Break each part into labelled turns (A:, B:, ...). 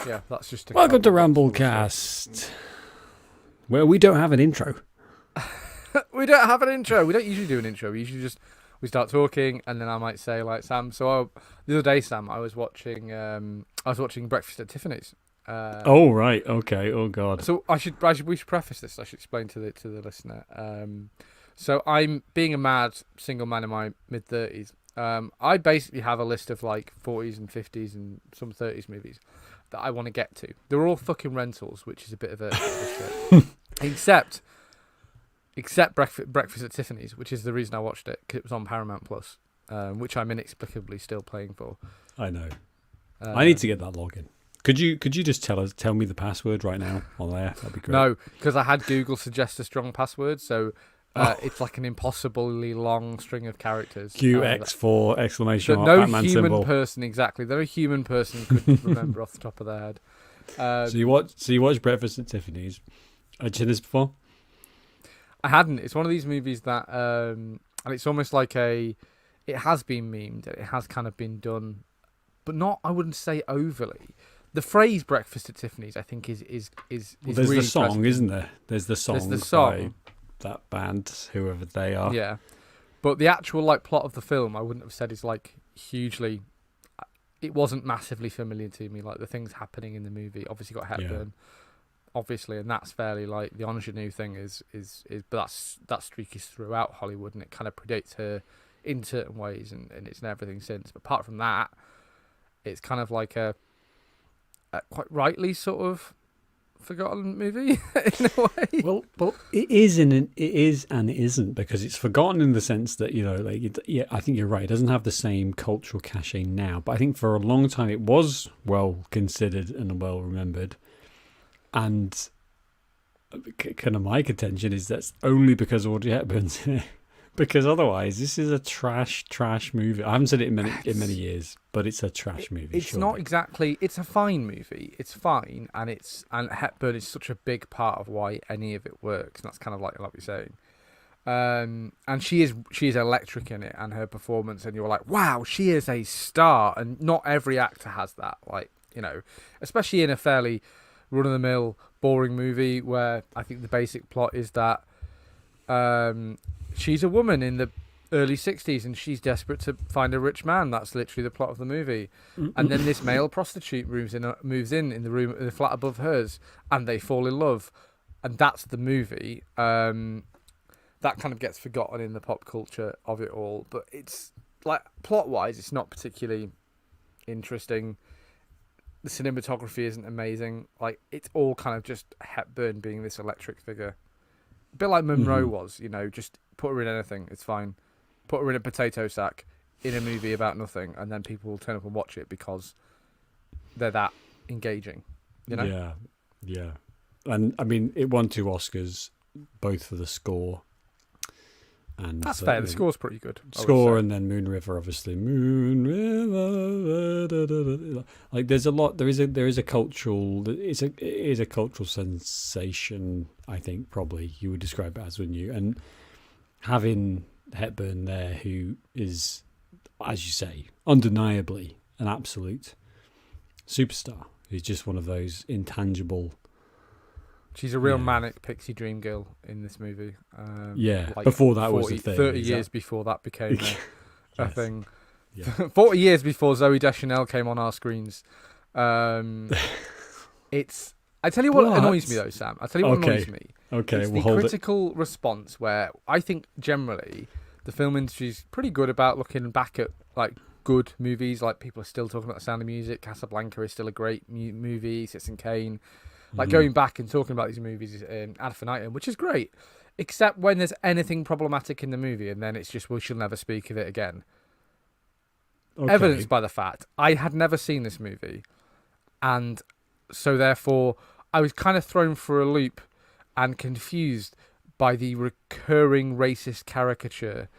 A: Yeah, that's just a
B: Welcome to Ramblecast, where we don't have an intro.
A: We don't have an intro. We don't usually do an intro. We start talking, and then I might say like Sam. The other day, Sam, I was watching Breakfast at Tiffany's.
B: Oh right, okay. Oh god.
A: So we should preface this. I should explain to the listener. So I'm being a mad single man in my mid-30s. I basically have a list of like 40s and 50s and some 30s movies that I want to get to. They're all fucking rentals, which is a bit of a shit. Except Breakfast at Tiffany's, which is the reason I watched it, because it was on Paramount Plus, which I'm inexplicably still paying for.
B: I know. I need to get that login. Could you just tell me the password right now on there? That'd be great.
A: No, because I had Google suggest a strong password, so it's like an impossibly long string of characters.
B: QX4 exclamation mark
A: no
B: Batman
A: human
B: symbol.
A: person exactly. No human person couldn't remember off the top of their head.
B: So you watch Breakfast at Tiffany's. Had you seen this before?
A: I hadn't. It's one of these movies that, and it's almost like it has been memed. It has kind of been done, but not. I wouldn't say overly. The phrase "Breakfast at Tiffany's" I think is
B: there's
A: really
B: the song,
A: present.
B: isn't there? There's the song by that band, whoever they are.
A: Yeah, but the actual like plot of the film, I wouldn't have said is like hugely. It wasn't massively familiar to me. Like the things happening in the movie, obviously got Hepburn, obviously, and that's fairly like the ingenue thing is. But that streak is throughout Hollywood, and it kind of predates her in certain ways, and it's in everything since. But apart from that, it's kind of like a quite rightly sort of forgotten movie in a way.
B: Well, it is and it isn't, because it's forgotten in the sense that, you know, like I think you're right. It doesn't have the same cultural cachet now, but I think for a long time it was well considered and well remembered. And kind of my contention is that's only because Audrey Hepburn's in it. Because otherwise, this is a trash movie. I haven't said it in many years, but it's a trash movie.
A: It's not exactly. It's a fine movie. It's fine, and Hepburn is such a big part of why any of it works. And that's kind of like you're saying. And she is electric in it, and her performance, and you're like, wow, she is a star. And not every actor has that. Like, you know, especially in a fairly run-of-the-mill, boring movie where I think the basic plot is that. She's a woman in the early 60s and she's desperate to find a rich man. That's literally the plot of the movie. And then this male prostitute moves in the room in the flat above hers, and they fall in love, and that's the movie. That kind of gets forgotten in the pop culture of it all, but it's like plot wise it's not particularly interesting. The cinematography isn't amazing. Like, it's all kind of just Hepburn being this electric figure. A bit like Monroe was, you know, just put her in anything, it's fine. Put her in a potato sack in a movie about nothing, and then people will turn up and watch it because they're that engaging, you know?
B: Yeah. And, I mean, it won 2 Oscars, both for the score. And
A: that's fair, the score's pretty good.
B: Score, and then Moon River, obviously. Moon River. Like, there's a lot, there is a cultural, it is a cultural sensation, I think, probably, you would describe it as, wouldn't you? And having Hepburn there, who is, as you say, undeniably an absolute superstar, who's just one of those intangible.
A: She's a real manic pixie dream girl in this movie.
B: Like before that
A: 40,
B: was a thing.
A: 30 years before that became a thing.
B: Yeah.
A: 40 years before Zooey Deschanel came on our screens. It's. I tell you what annoys me though, Sam. I tell you what annoys me.
B: Okay,
A: it's
B: we'll
A: the
B: hold
A: critical response where I think generally the film industry's pretty good about looking back at like good movies. Like, people are still talking about The Sound of Music. Casablanca is still a great movie. Citizen Kane. Like, going back and talking about these movies ad infinitum, which is great, except when there's anything problematic in the movie, and then it's just, we shall never speak of it again.
B: Okay.
A: Evidenced by the fact I had never seen this movie, and so therefore I was kind of thrown for a loop and confused by the recurring racist caricature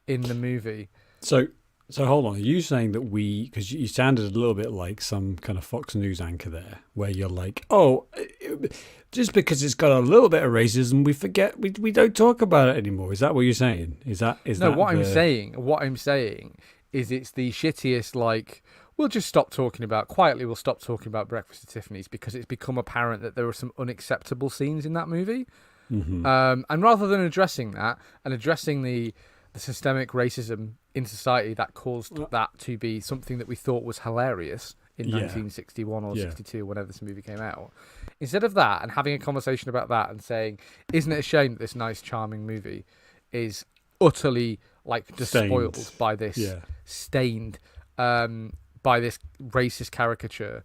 A: in the movie.
B: So hold on, are you saying that because you sounded a little bit like some kind of Fox News anchor there, where you're like, oh, just because it's got a little bit of racism, we forget, we don't talk about it anymore. Is that what you're saying? Is that
A: I'm saying is it's the shittiest, like, we'll just stop talking about quietly. We'll stop talking about Breakfast at Tiffany's because it's become apparent that there were some unacceptable scenes in that movie.
B: Mm-hmm.
A: And rather than addressing that and addressing the systemic racism in society that caused that to be something that we thought was hilarious in 1961 or 62, whenever this movie came out, instead of that and having a conversation about that and saying, isn't it a shame that this nice, charming movie is utterly like despoiled by this, stained by this racist caricature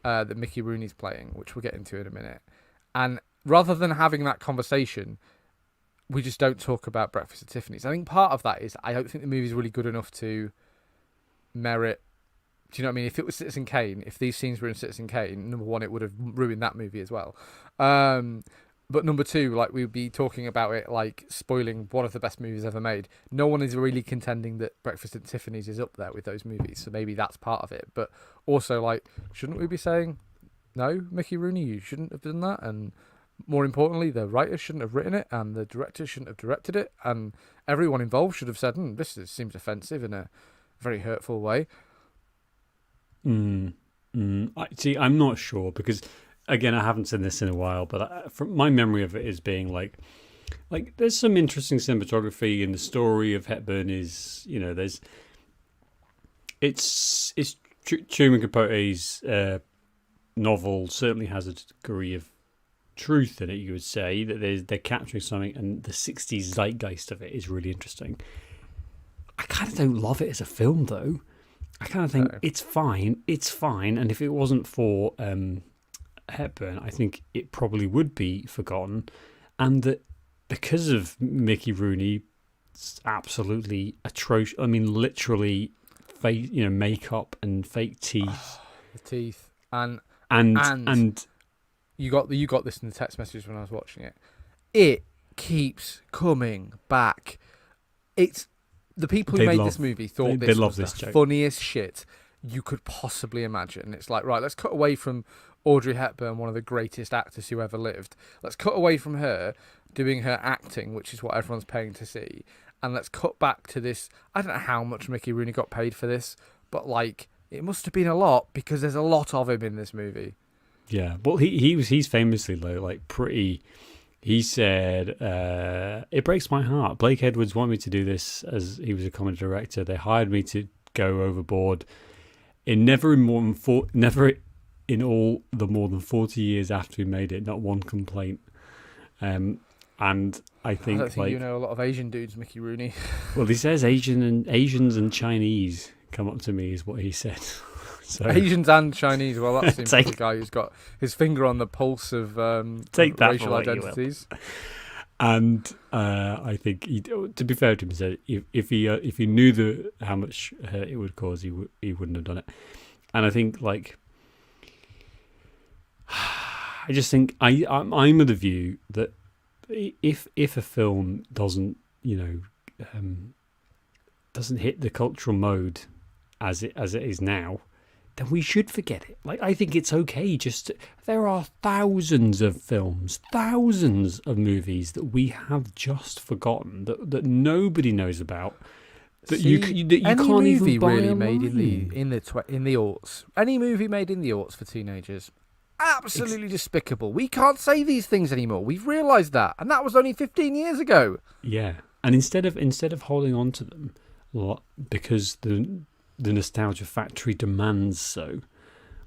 A: that Mickey Rooney's playing, which we'll get into in a minute. And rather than having that conversation, we just don't talk about Breakfast at Tiffany's. I think part of that is I don't think the movie's really good enough to merit. Do you know what I mean? If it was Citizen Kane, if these scenes were in Citizen Kane, number one, it would have ruined that movie as well. But number two, like, we'd be talking about it like spoiling one of the best movies ever made. No one is really contending that Breakfast at Tiffany's is up there with those movies, so maybe that's part of it. But also, like, shouldn't we be saying, no, Mickey Rooney, you shouldn't have done that? And more importantly, the writer shouldn't have written it, and the director shouldn't have directed it, and everyone involved should have said, seems offensive in a very hurtful way.
B: See, I'm not sure because, again, I haven't seen this in a while, but from my memory of it is being like there's some interesting cinematography, and the story of Hepburn is, Truman Capote's novel certainly has a degree of truth in it. You would say that they're capturing something, and the 60s zeitgeist of it is really interesting. I kind of don't love it as a film, though. I kind of think it's fine, and if it wasn't for Hepburn, I think it probably would be forgotten, and that because of Mickey Rooney, it's absolutely atrocious. I mean, literally, fake, makeup and fake teeth,
A: the teeth, and you got this in the text message when I was watching it. It keeps coming back. It's the people who made this movie thought this was the funniest shit you could possibly imagine. It's like, right, let's cut away from Audrey Hepburn, one of the greatest actors who ever lived. Let's cut away from her doing her acting, which is what everyone's paying to see, and let's cut back to this. I don't know how much Mickey Rooney got paid for this, but like, it must have been a lot because there's a lot of him in this movie. Yeah,
B: well, he's famously though, like, pretty. He said, it breaks my heart. Blake Edwards wanted me to do this as he was a comedy director. They hired me to go overboard. Never in all the more than 40 years after we made it, not one complaint. And I think,
A: don't think you know a lot of Asian dudes, Mickey Rooney.
B: Well, he says Asians and Chinese come up to me, is what he said. So,
A: Asians and Chinese. Well, that seems like a guy who's got his finger on the pulse of racial identities.
B: And I think, to be fair to him, he said if he knew how much hurt it would cause, he wouldn't have done it. And I think, like, I just think I'm of the view that if a film doesn't hit the cultural mode as it is now, then we should forget it. Like, I think it's okay. There are thousands of films, thousands of movies that we have just forgotten, that nobody knows about. That you can't even buy
A: really
B: online.
A: Made in the aughts. Any movie made in the aughts for teenagers, absolutely despicable. We can't say these things anymore. We've realised that, and that was only 15 years ago.
B: Yeah, and instead of holding on to them, because the nostalgia factory demands so,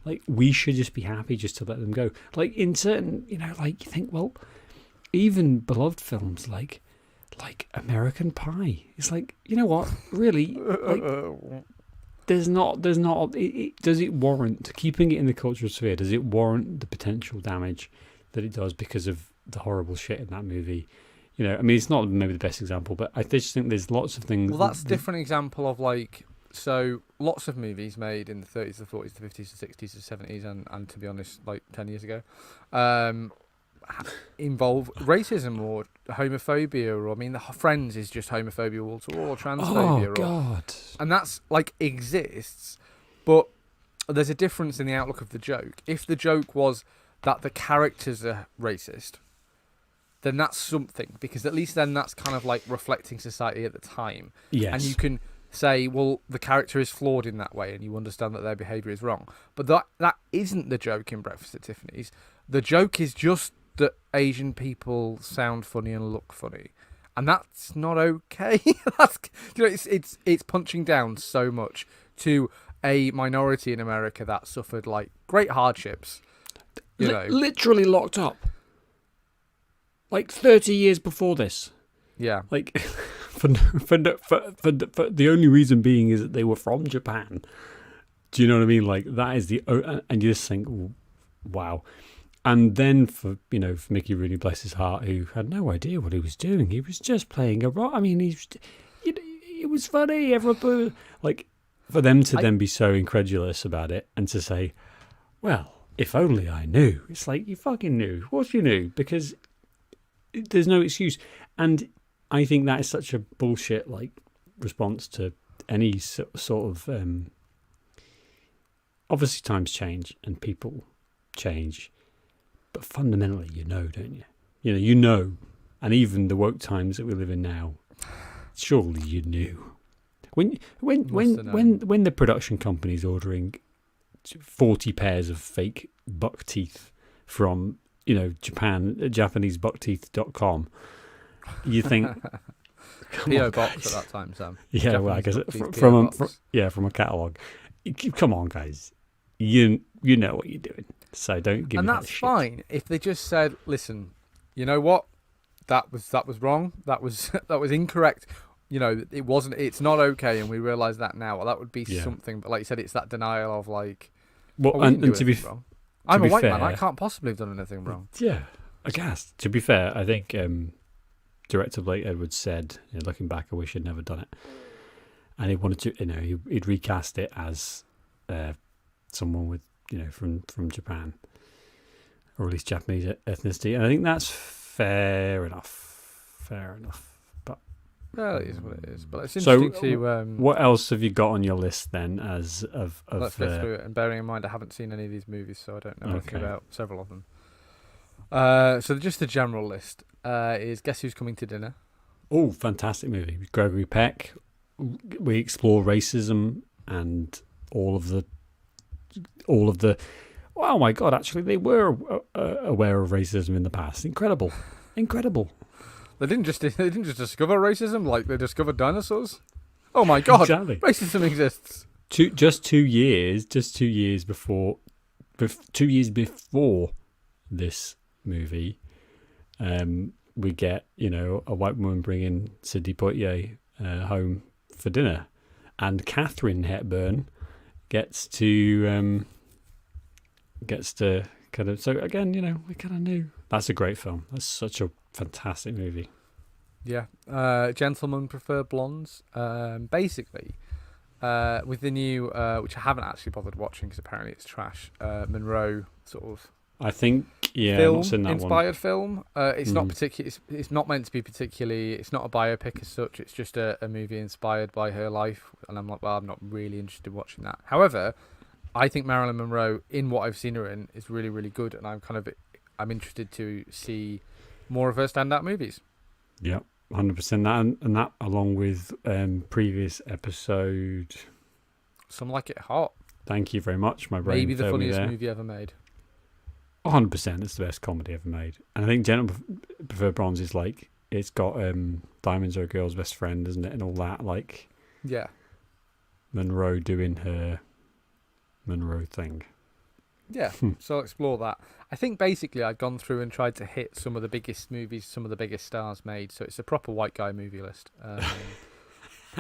B: like, we should just be happy just to let them go. Like, in certain, like, you think, well, even beloved films like American Pie, it's like, you know what, really, like, does it warrant keeping it in the cultural sphere? Does it warrant the potential damage that it does because of the horrible shit in that movie? I mean, it's not maybe the best example, but I just think there's lots of things.
A: Well, that's a different example of, like, so lots of movies made in the 30s, the 40s, the 50s, the 60s, the 70s, and to be honest, like 10 years ago, involve racism or homophobia, or, I mean, the Friends is just homophobia wall to wall, transphobia.
B: Oh, God.
A: And that's, like, exists, but there's a difference in the outlook of the joke. If the joke was that the characters are racist, then that's something, because at least then that's kind of like reflecting society at the time.
B: Yes.
A: And you can say, well, the character is flawed in that way, and you understand that their behaviour is wrong. But that isn't the joke in Breakfast at Tiffany's. The joke is just that Asian people sound funny and look funny, and that's not okay. It's punching down so much to a minority in America that suffered like great hardships.
B: Literally locked up. Like 30 years before this.
A: Yeah.
B: Like, for the only reason being is that they were from Japan. Do you know what I mean? Like, that is and you just think, wow. And then for Mickey Rooney, bless his heart, who had no idea what he was doing. He was just playing a role. I mean, it was funny. Everyone, like, for them to then be so incredulous about it and to say, well, if only I knew. It's like, you fucking knew. Of course you knew, because there's no excuse. And I think that is such a bullshit like response to any sort of obviously times change and people change, but fundamentally don't you? You know, and even the woke times that we live in now, surely you knew. When the production company's ordering 40 pairs of fake buck teeth from Japanesebuckteeth.com, you think
A: PO box at that time, Sam.
B: Yeah, well, I guess from a catalogue. Come on, guys, you know what you're doing, so don't give me that shit. And that's
A: fine if they just said, "Listen, you know what? That was wrong. That was incorrect. It wasn't. It's not okay, and we realise that now." Well, that would be something. But like you said, it's that denial of like,
B: well, and to be
A: wrong. I'm a white man. I can't possibly have done anything wrong.
B: Yeah, I guess. To be fair, I think director Blake Edwards said, looking back, I wish I'd never done it. And he wanted to, he'd recast it as someone with, from Japan, or at least Japanese ethnicity. And I think that's fair enough. But
A: it is what it is. But it's interesting to.
B: What else have you got on your list then? Let's
A: go through it. And bearing in mind, I haven't seen any of these movies, so I don't know anything about several of them. So just the general list is Guess Who's Coming to Dinner.
B: Oh, fantastic movie with Gregory Peck. We explore racism and all of the. Oh my God! Actually, they were aware of racism in the past. Incredible.
A: They didn't just discover racism like they discovered dinosaurs. Oh my God!
B: Exactly.
A: Racism exists.
B: Just 2 years before this movie, we get a white woman bringing Sidney Poitier home for dinner, and Katharine Hepburn gets to kind of. So again, we kind of knew. That's a great film. That's such a fantastic movie.
A: Yeah, gentlemen prefer blondes. Basically, with the new, which I haven't actually bothered watching because apparently it's trash. Monroe sort of.
B: I think
A: film, inspired film. It's not particular. It's not meant to be particularly. It's not a biopic as such. It's just a movie inspired by her life. And I'm like, well, I'm not really interested in watching that. However, I think Marilyn Monroe, in what I've seen her in, is really, really good, and I'm interested to see more of her standout movies.
B: Yep, 100%. That and that, along with previous episode.
A: Some Like It Hot.
B: Thank you very much. My brain
A: maybe the funniest
B: there.
A: movie ever made.
B: 100%, it's the best comedy ever made. And I think Gentlemen Prefer Bronze is like, it's got Diamonds Are a Girl's Best Friend, isn't it? And all that, like,
A: yeah,
B: Monroe doing her Monroe thing.
A: Yeah, so I'll explore that. I think basically I've gone through and tried to hit some of the biggest movies, some of the biggest stars made. So it's a proper white guy movie list.
B: Well,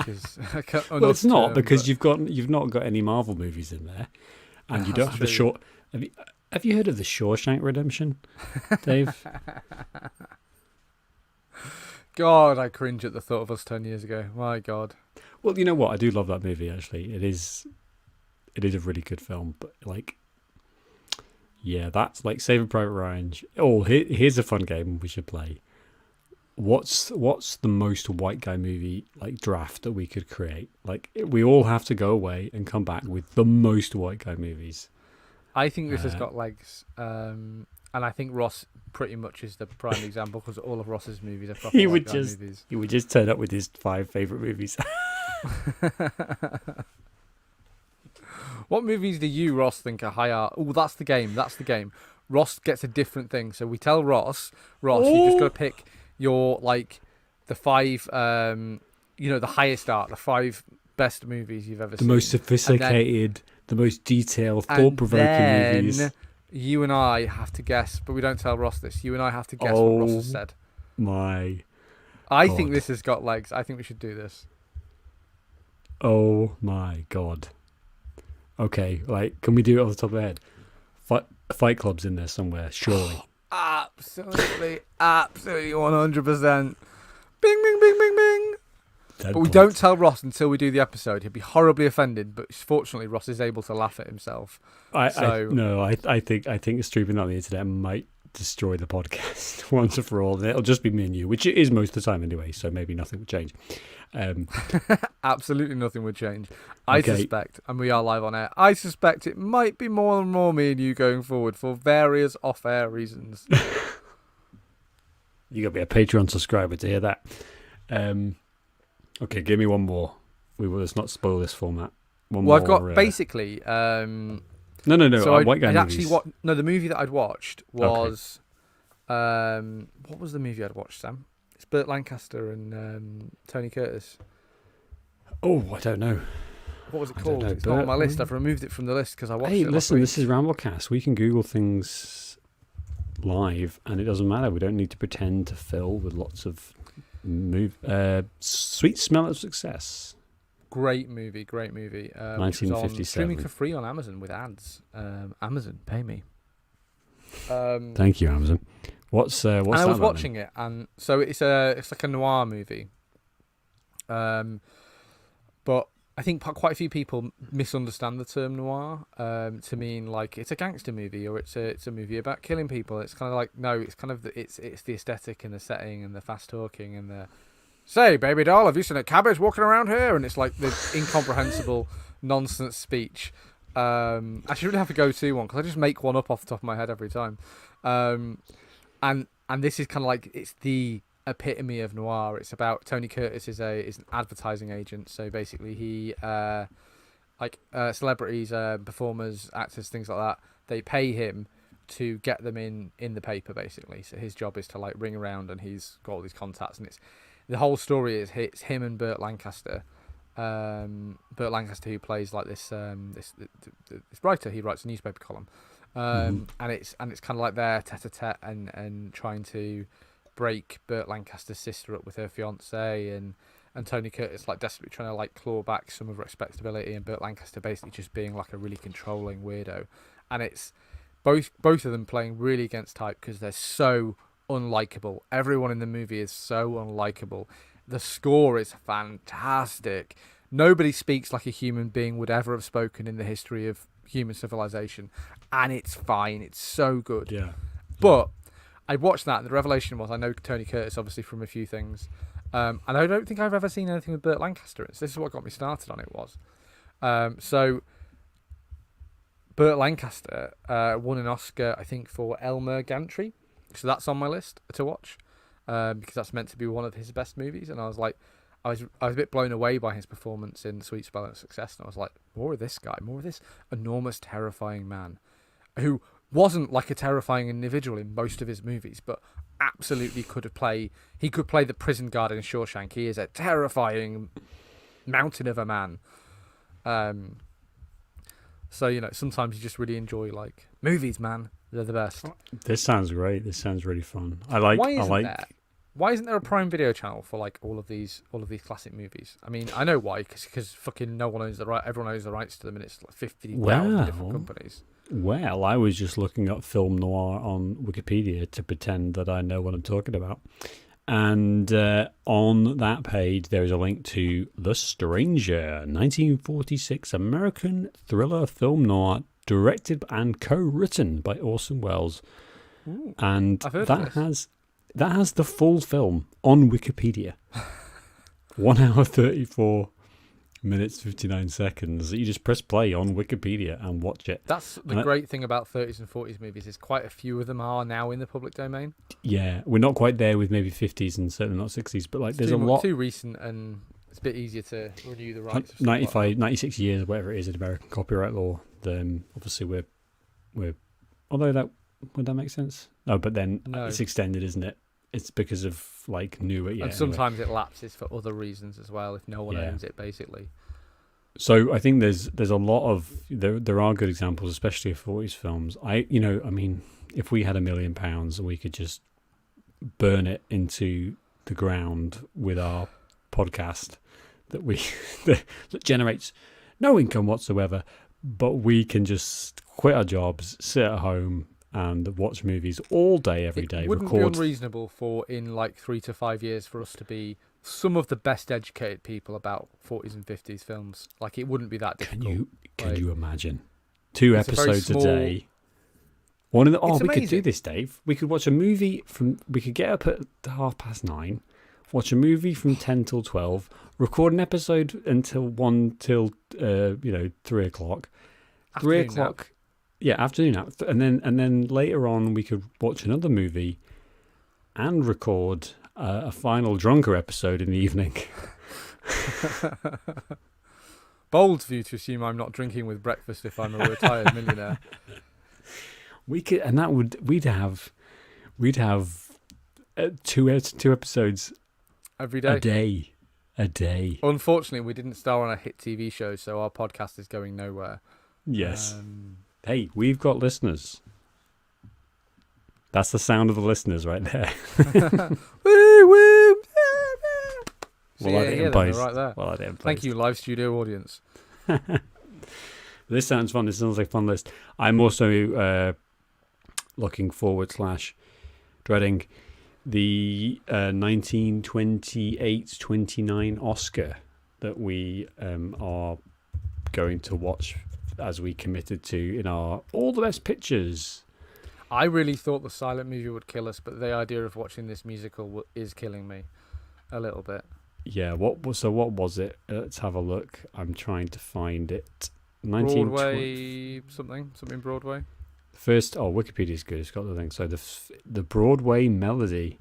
B: it's not, because you've not got any Marvel movies in there, and you don't have the short. Have you heard of the Shawshank Redemption, Dave?
A: God, I cringe at the thought of us 10 years ago. My God.
B: Well, you know what? I do love that movie. Actually, it is a really good film. But like, yeah, that's like Saving Private Ryan. Oh, here's a fun game we should play. What's the most white guy movie like draft that we could create? Like, we all have to go away and come back with the most white guy movies.
A: I think this has got legs, and I think Ross pretty much is the prime example, because all of Ross's movies are proper white guy movies.
B: He would just turn up with his 5 favourite movies.
A: What movies do you, Ross, think are high art? Oh, that's the game. That's the game. Ross gets a different thing. So we tell Ross, you just got to pick your the 5, the highest art, the 5 best movies you've ever
B: The
A: seen.
B: most sophisticated, the most detailed, thought-provoking movies.
A: You and I have to guess, but we don't tell Ross this. You and I have to guess what Ross has said.
B: My
A: I
B: God.
A: think this has got legs. I think we should do this.
B: Oh my God. Okay, can we do it off the top of the head? Fight Club's in there somewhere, surely.
A: Absolutely, 100%. Bing, bing, bing, bing, bing.
B: Dead
A: But we
B: point.
A: don't tell Ross until we do the episode. He'll be horribly offended, but fortunately Ross is able to laugh at himself.
B: I think streaming on the internet might destroy the podcast once and for all, and it'll just be me and you, which it is most of the time anyway. So maybe nothing would change.
A: Absolutely nothing would change. I suspect, and we are live on air, I suspect it might be more and more me and you going forward for various off-air reasons.
B: You gotta be a Patreon subscriber to hear that. Okay, give me one more. Let's not spoil this format. One more.
A: I've got basically.
B: No.
A: So
B: White Guy movies.
A: the movie that I'd watched was. What was the movie I'd watched, Sam? It's Burt Lancaster and Tony Curtis.
B: Oh, I don't know.
A: What was it called? It's not on my list. I've removed it from the list because I watched it.
B: Hey, listen, this is Ramblecast. We can Google things live, and it doesn't matter. We don't need to pretend to fill with lots of Sweet Smell of Success.
A: Great movie.
B: 1957.
A: Streaming for free on Amazon with ads. Amazon, pay me.
B: Thank you, Amazon. What's that?
A: And I was watching it, and so it's like a noir movie. But I think quite a few people misunderstand the term noir to mean like it's a gangster movie or it's a movie about killing people. It's kind of like no, it's kind of it's the aesthetic and the setting and the fast talking and the say, baby doll, have you seen a cabbage walking around here? And it's like the incomprehensible nonsense speech. I should really have a go-to one because I just make one up off the top of my head every time. And this is kind of like it's the epitome of noir. It's about Tony Curtis is an advertising agent. So basically, he celebrities, performers, actors, things like that. They pay him to get them in the paper. Basically, so his job is to like ring around, and he's got all these contacts. And the whole story is it's him and Burt Lancaster. Burt Lancaster, who plays like this writer. He writes a newspaper column. And it's kind of like their tete-a-tete and trying to break Burt Lancaster's sister up with her fiance and Tony Curtis like desperately trying to like claw back some of her respectability and Burt Lancaster basically just being like a really controlling weirdo, and it's both of them playing really against type because they're so unlikable. Everyone in the movie is so unlikable. The score is fantastic. Nobody speaks like a human being would ever have spoken in the history of human civilization, and it's fine. It's so good.
B: Yeah.
A: But I watched that, and the revelation was I know Tony Curtis obviously from a few things, and I don't think I've ever seen anything with Burt Lancaster in. So this is what got me started on it was. So Burt Lancaster won an Oscar, I think, for Elmer Gantry. So that's on my list to watch because that's meant to be one of his best movies. And I was like, I was a bit blown away by his performance in Sweet Smell of Success. And I was like, more of this guy, more of this enormous, terrifying man who wasn't like a terrifying individual in most of his movies, but absolutely could play the prison guard in Shawshank. He is a terrifying mountain of a man. So, sometimes you just really enjoy like movies, man. They're the best.
B: This sounds great. This sounds really fun.
A: Why isn't there a Prime Video channel for like all of these classic movies? I mean, I know why, because fucking no one owns the right. Everyone owns the rights to them, and it's like 50,000 different companies.
B: Well, I was just looking up film noir on Wikipedia to pretend that I know what I'm talking about. And on that page, there is a link to The Stranger, 1946 American thriller film noir, directed and co-written by Orson Welles.
A: Ooh,
B: and
A: I've heard of this.
B: That has the full film on Wikipedia. 1 hour 34 minutes 59 seconds. You just press play on Wikipedia and watch it.
A: That's the great thing about 30s and 40s movies is quite a few of them are now in the public domain.
B: Yeah, we're not quite there with maybe 50s and certainly not 60s, but like there's a lot
A: too recent and It's a bit easier to renew the rights.
B: 96 years, whatever it is in American copyright law. Then obviously we're although that would that make sense? No, but then it's extended, isn't it? It's because of like newer. Yeah,
A: and sometimes it lapses for other reasons as well if no one owns it, basically.
B: So I think there's a lot of there are good examples, especially of 40s films. I mean, if we had £1 million and we could just burn it into the ground with our podcast that generates no income whatsoever, but we can just quit our jobs, sit at home and watch movies all day, every day.
A: It wouldn't be unreasonable for in like 3 to 5 years for us to be some of the best educated people about 40s and 50s films. Like, it wouldn't be that difficult.
B: Can you imagine 2 episodes a day? One of the we
A: amazing.
B: Could do this, Dave. We could watch a movie we could get up at 9:30, watch a movie from 10 till 12, record an episode until 1 till 3 o'clock. 3 o'clock. Yeah, afternoon nap. And then later on we could watch another movie and record a final drunker episode in the evening.
A: Bold of you to assume I'm not drinking with breakfast if I'm a retired millionaire.
B: We could, and that we'd have 2 episodes
A: every day.
B: A day.
A: Unfortunately, we didn't star on a hit TV show, so our podcast is going nowhere.
B: Yes. Hey, we've got listeners. That's the sound of the listeners right there.
A: Woo, woo.
B: Right there.
A: Thank you, live studio audience.
B: This sounds fun. This sounds like a fun list. I'm also looking forward / dreading the 1928-29 Oscar that we are going to watch as we committed to in our All the Best Pictures.
A: I really thought the silent movie would kill us, but the idea of watching this musical is killing me a little bit.
B: Yeah, what was it? Let's have a look. I'm trying to find it.
A: Broadway something Broadway.
B: First, Wikipedia's good. It's got the thing. So the Broadway Melody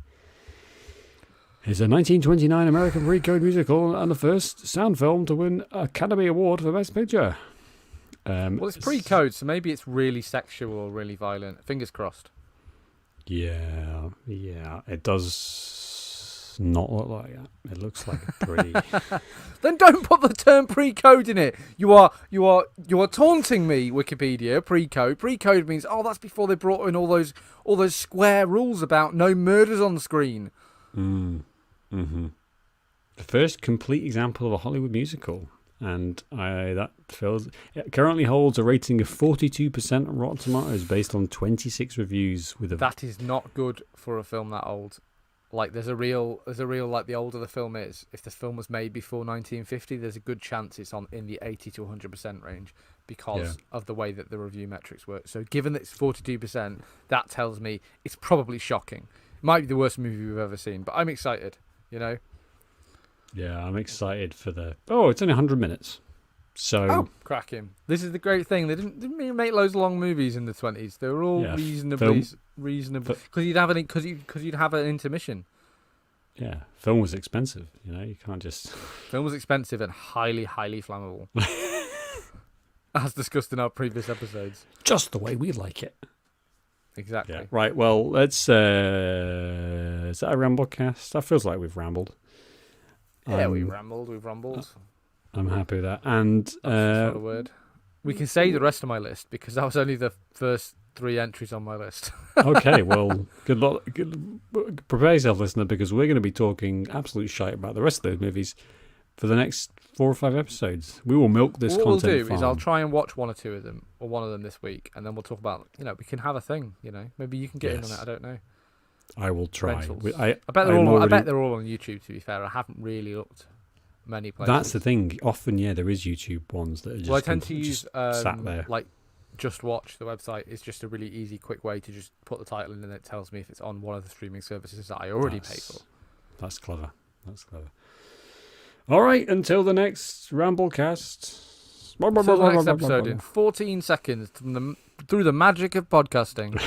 B: is a 1929 American pre-code musical and the first sound film to win Academy Award for Best Picture.
A: Well, it's pre-code, so maybe it's really sexual or really violent. Fingers crossed.
B: Yeah, it does not look like that. It looks like a pretty.
A: Then don't put the term pre-code in it. You are taunting me, Wikipedia. Pre-code. Pre-code means that's before they brought in all those square rules about no murders on the screen.
B: Mm-hmm. The first complete example of a Hollywood musical. And it currently holds a rating of 42% on Rotten Tomatoes based on 26 reviews.
A: That is not good for a film that old. Like, there's a real like, the older the film is, if this film was made before 1950, there's a good chance it's in the 80 to 100% range because of the way that the review metrics work. So given that it's 42%, that tells me it's probably shocking. It might be the worst movie we've ever seen, but I'm excited,
B: Yeah, I'm excited for it's only 100 minutes. So
A: cracking. This is the great thing. They didn't make loads of long movies in the 20s. They were all reasonable because you'd have an intermission.
B: Yeah, film was expensive. You can't just.
A: Film was expensive and highly, highly flammable, as discussed in our previous episodes.
B: Just the way we like it.
A: Exactly.
B: Yeah. Right. Well, let's. Is that a Ramblecast? That feels like we've rambled.
A: Yeah, we've rumbled.
B: I'm happy with that. And
A: that's not a word. We can say the rest of my list because that was only the first 3 entries on my list.
B: Okay, well, good luck. Prepare yourself, listener, because we're going to be talking absolute shite about the rest of those movies for the next 4 or 5 episodes. We will milk this content.
A: What we'll do is I'll try and watch 1 or 2 of them, or one of them this week, and then we'll talk about. We can have a thing. Maybe you can get in on it. I don't know.
B: I will try.
A: I bet they're all on YouTube. To be fair, I haven't really looked many places.
B: That's the thing. Often, there is YouTube ones that are just.
A: Well, I tend to use
B: sat there.
A: Like Just Watch. The website is just a really easy, quick way to just put the title in, and it tells me if it's on one of the streaming services that I already pay for.
B: That's clever. All right. Until the next Ramblecast.
A: Until the next episode in 14 seconds through the magic of podcasting.